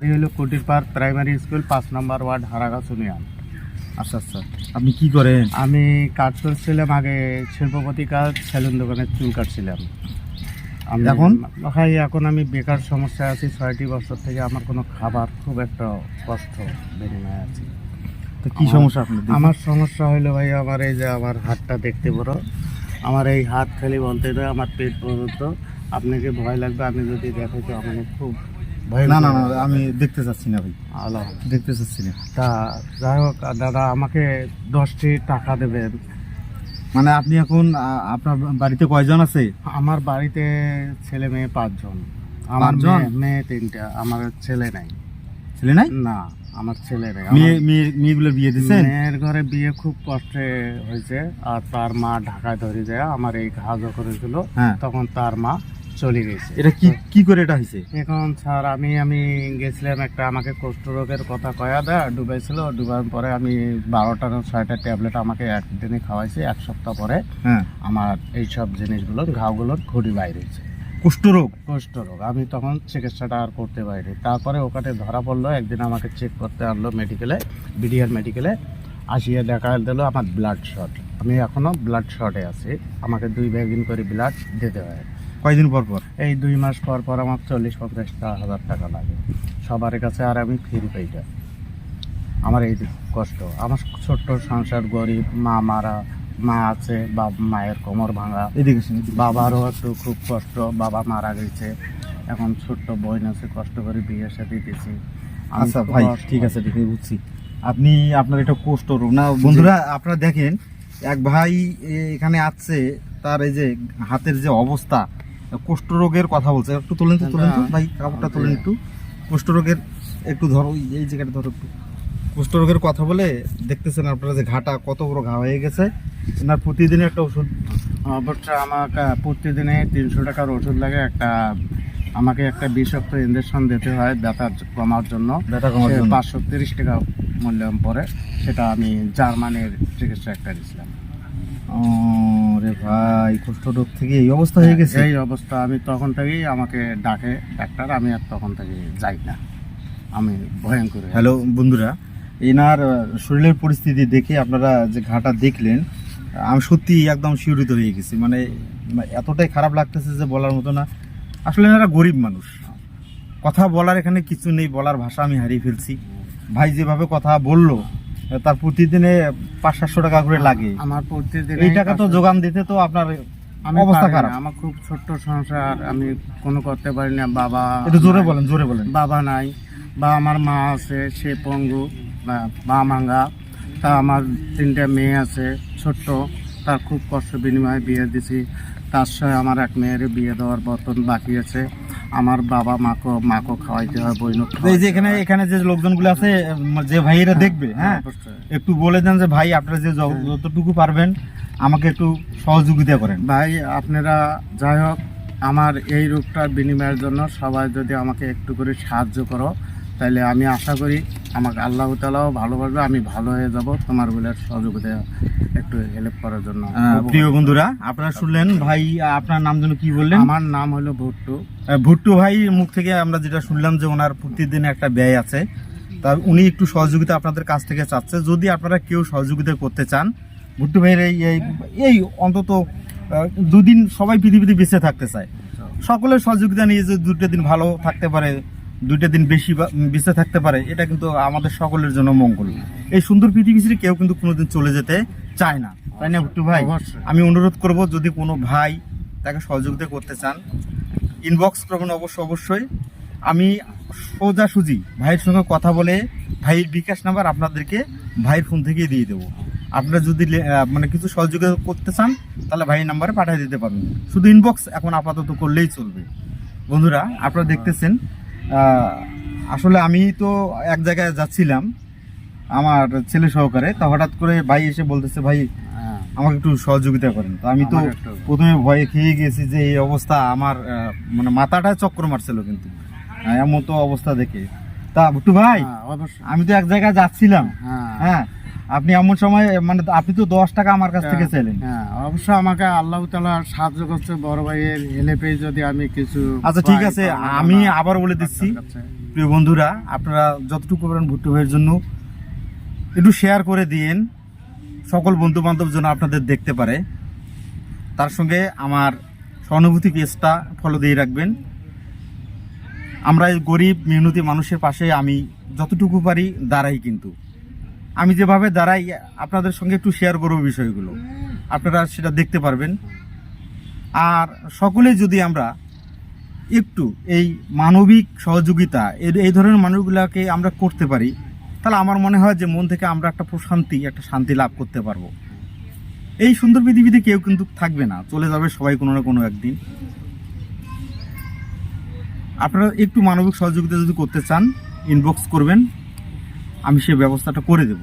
এই হলো কুটির পার্ক প্রাইমারি স্কুল 5 নম্বর ওয়ার্ড হারাগাছ ইউনিয়ন। আচ্ছা আচ্ছা, আপনি কি করেন? আমি কাজ করছিলাম আগে শিল্পপতি কাজ, সেলুন দোকানে চুল কাটছিলাম। আমি এখন আমি বেকার সমস্যা আছি 6টি বছর থেকে। আমার কোনো খাবার খুব একটা কষ্ট বিনিময়ে আছি। তো কি সমস্যা আপনার? আমার সমস্যা হলো ভাই, আমার এই যে আমার হাতটা দেখতে বড়, আমার এই হাত খালি বলতে দেয় আমার পেট পর্যন্ত। আপনাকে ভয় লাগবে আমি যদি দেখাই, তো আমার খুব ভয়। না না না, আমি দেখতে চাচ্ছি না ভাই, আল্লাহ দেখতে চাচ্ছি না। তা যাই হোক দাদা, আমাকে 10টি টাকা দেবেন। মানে আপনি এখন আপনার বাড়িতে কয়জন আছে? আমার বাড়িতে ছেলে মেয়ে 5 জন। আমার মেয়ে 3টা। আমার ছেলে নাই। ছেলে নাই? না, আমার ছেলে নাই। মেয়েগুলো বিয়ে দিচ্ছেন? মেয়ের ঘরে বিয়ে খুব কষ্টে হয়েছে, আর তার মা ঢাকায় ধরে যায়। আমার এই ঘা করেছিল, তখন তার মা চলে গেছে। এটা কি করে এটা হয়েছে? এখন স্যার আমি গেছিলাম একটা, আমাকে কুষ্ঠরোগের কথা কয়া দেয়, ডুবাইছিল। ডুবার পরে আমি 12টা না 6টা ট্যাবলেট আমাকে একদিনে খাওয়াইছে। 1 সপ্তাহ পরে আমার এইসব জিনিসগুলো ঘাওগুলোর ঘড়ি বাইরে হয়েছে। কুষ্ঠরোগ আমি তখন চিকিৎসাটা আর করতে পারিনি। তারপরে ওখানে ধরা পড়লো। একদিন আমাকে চেক করতে আনলো মেডিকেলে, বিডিআর মেডিকেলে। আসিয়ে দেখা দিল আমার ব্লাড শর্ট। আমি এখনো ব্লাড শর্টে আছি। আমাকে 2 ব্যাগিন করে ব্লাড দিতে হয়। কয়দিন পর পর? এই 2 মাস পর পর আমার 40-50 হাজার টাকা লাগে সবার কাছে, আর আমি ফ্রি পাইটা। আমার এই কষ্ট, আমার ছোট্ট সংসার, গরিব, মা আছে, মায়ের কোমর ভাঙা, বাবারও একটু খুব কষ্ট, বাবা মারা গেছে। এখন ছোট্ট বোন আছে, কষ্ট করে বিয়ে সাথে দিয়েছি। আচ্ছা ভাই, ঠিক আছে, ঠিক আছে, বুঝছি। আপনি আপনার এটা কষ্ট রোগ না বন্ধুরা। আপনারা দেখেন, এক ভাই এখানে আসছে, তার এই যে হাতের যে অবস্থা, কুষ্ঠরোগের কথা বলছে। একটু তোলেন তো ভাই, কাপড়টা তোলেন একটু। কুষ্ঠরোগের একটু ধরো, এই জায়গাটা ধরো একটু। কুষ্ঠরোগের কথা বলে দেখতেছেন আপনারা যে ঘাটা কত বড় ঘা হয়ে গেছে। আপনার প্রতিদিনে একটা ওষুধ, অবশ্যই আমাকে প্রতিদিনে 300 টাকার ওষুধ লাগে। আমাকে একটা বিষাক্ত ইঞ্জেকশন দিতে হয় ব্যথা কমার জন্য। 530 টাকা মূল্যায়ন পরে, সেটা আমি জার্মানির চিকিৎসা একটা দিয়েছিলাম। রে ভাই, কুষ্ঠরোগ থেকে এই অবস্থা হয়ে গেছে। এই অবস্থা, আমি তখন থেকেই আমাকে ডাকে ডাক্তার, আমি আর তখন থেকে যাই না। আমি ভয়ঙ্কর। হ্যালো বন্ধুরা, এনার শরীরের পরিস্থিতি দেখে আপনারা যে ঘাটা দেখলেন, আমি সত্যি একদম শিহরিত হয়ে গেছি। মানে এতটাই খারাপ লাগতেছে যে বলার মতো না। আসলে এনারা গরিব মানুষ, কথা বলার এখানে কিছু নেই, বলার ভাষা আমি হারিয়ে ফেলছি। ভাই যেভাবে কথা বললো, তার প্রতিদিনে 500-700 টাকা করে লাগে। আমার প্রতিদিন এই টাকা তো যোগান দিতে তো আপনার অবস্থা খারাপ। আমার খুব ছোট্ট সংসার, আমি কোনো করতে পারি না। বাবা, একটু জোরে বলেন। বাবা নাই, বা আমার মা আছে, সে পঙ্গু, মা মাঙ্গা। তা আমার 3টা মেয়ে আছে ছোট্ট, তার খুব কষ্ট বিনিময়ে বিয়ে দিছি। তার সঙ্গে আমার এক মেয়ের বিয়ে দেওয়ার বর্তন বাকি আছে। আমার বাবা মাকে খাওয়াইতে হয়, বইনক। এই যে এখানে যে লোকজনগুলো আছে, যে ভাইয়েরা দেখবে, একটু বলে দেন যে ভাই, আপনারা যে যতটুকু পারবেন আমাকে একটু সহযোগিতা করেন। ভাই আপনারা, যাই হোক, আমার এই রোগটার বিনিময়ের জন্য সবাই যদি আমাকে একটু করে সাহায্য করো, তাহলে আমি আশা করি আমাকে আল্লাহ তাআলাও ভালোবাসবে, আমি ভালো হয়ে যাব। তোমার বলে সহযোগিতা একটু হেল্প করার জন্য। প্রিয় বন্ধুরা, আপনারা শুনলেন ভাই, আপনার নাম যেন কি বললেন? আমার নাম হলো ভুট্টু ভাই মুখ থেকে আমরা যেটা শুনলাম যে ওনার প্রতিদিন একটা ব্যয় আছে, তা উনি একটু সহযোগিতা আপনাদের কাছ থেকে চাচ্ছে। যদি আপনারা কেউ সহযোগিতা করতে চান, ভুট্টু ভাইয়ের এই অন্তত 2 দিন সবাই পৃথিবীতে বেঁচে থাকতে চায়, সকলের সহযোগিতা নিয়ে যে 2টা দিন ভালো থাকতে পারে, 2টা দিন বেশি বেঁচে থাকতে পারে, এটা কিন্তু আমাদের সকলের জন্য মঙ্গল। এই সুন্দর পৃথিবী ছেড়ে কেউ কিন্তু কোনোদিন চলে যেতে চায় না, তাই না ভুট্টু ভাই? আমি অনুরোধ করব, যদি কোনো ভাই তাকে সহযোগিতা করতে চান, ইনবক্স করবেন অবশ্যই। আমি সোজাসুজি ভাইয়ের সঙ্গে কথা বলে ভাইয়ের বিকাশ নাম্বার আপনাদেরকে ভাইয়ের ফোন থেকে দিয়ে দেবো। আপনারা যদি মানে কিছু সহযোগিতা করতে চান, তাহলে ভাইয়ের নাম্বারে পাঠিয়ে দিতে পারবেন। শুধু ইনবক্স এখন আপাতত করলেই চলবে। বন্ধুরা, আপনারা দেখতেছেন, আসলে আমি তো এক জায়গায় যাচ্ছিলাম আমার ছেলে সহকারে, তা হঠাৎ করে ভাই এসে বলতেছে, ভাই আমাকে একটু সহযোগিতা করেন। তো আমি তো প্রথমে ভয়ে খেয়ে গেছি যে এই অবস্থা, আমার মানে মাথাটা চক্কর মারছিল কিন্তু এমন তো অবস্থা দেখে। তা ভুট্টু ভাই, আমি তো এক জায়গায় যাচ্ছিলাম, আপনি এমন সময় মানে আপনি তো 10 টাকা আমার কাছ থেকে চাইলেন। হ্যাঁ, অবশ্য আমাকে আল্লাহ তাআলা সাহায্য করছে, বড় ভাইয়ের হেল্পে যদি আমি কিছু আচ্ছা ঠিক পাই, আছে, তাহলে আমি আমার আবার বলে দিচ্ছি আপনার কাছে। প্রিয় বন্ধুরা, আপনারা যতটুকু পারেন ভুট্টু ভাইয়ের জন্য একটু শেয়ার করে দিন, সকল বন্ধু বান্ধব যেন আপনাদের দেখতে পারে। তার সঙ্গে আমার সহানুভূতি পেজটা ফলো দিয়ে রাখবেন। আমরা এই গরিব মেহনতি মানুষের পাশে আমি যতটুকু পারি দাঁড়াই, কিন্তু আমি যেভাবে দাঁড়াই আপনাদের সঙ্গে একটু শেয়ার করব বিষয়গুলো, আপনারা সেটা দেখতে পারবেন। আর সকলেই যদি আমরা একটু এই মানবিক সহযোগিতা এই ধরনের মানুষগুলোকে আমরা করতে পারি, তাহলে আমার মনে হয় যে মন থেকে আমরা একটা প্রশান্তি, একটা শান্তি লাভ করতে পারবো। এই সুন্দর পৃথিবীতে কেউ কিন্তু থাকবে না, চলে যাবে সবাই কোনো না কোনো একদিন। আপনারা একটু মানবিক সহযোগিতা যদি করতে চান, ইনবক্স করবেন, আমি সেই ব্যবস্থাটা করে দেব।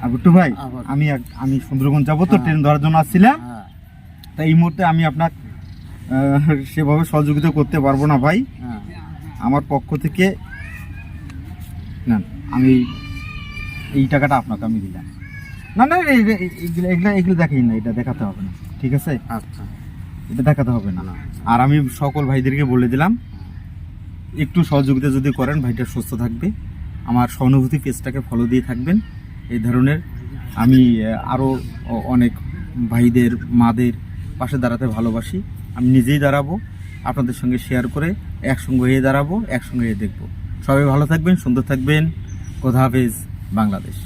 আর বিট্টু ভাই, আবার। আমি সুন্দরবন যাবো তো, হ্যাঁ। ট্রেন ধরার জন্য আসছিলাম, হ্যাঁ, তাই এই মুহূর্তে আমি আপনার সেভাবে সহযোগিতা করতে পারবো না ভাই। হ্যাঁ। আমার পক্ষ থেকে না, আমি এই টাকাটা আপনাকে আমি দিলাম। না না, এগুলো দেখাই না, এটা দেখাতে হবে না, ঠিক আছে? আচ্ছা, এটা দেখাতে হবে না। আর আমি সকল ভাইদেরকে বলে দিলাম, একটু সহযোগিতা যদি করেন, ভাইটা সুস্থ থাকবে। আমার সহানুভূতি পেজটাকে ফলো দিয়ে থাকবেন। এই ধরনের আমি আরও অনেক ভাইদের, মাদের পাশে দাঁড়াতে ভালোবাসি। আমি নিজেই দাঁড়াবো, আপনাদের সঙ্গে শেয়ার করে একসঙ্গে হয়ে দাঁড়াবো, একসঙ্গে হয়ে দেখবো। সবাই ভালো থাকবেন, সুন্দর থাকবেন। খোদা হাফেজ, বাংলাদেশ।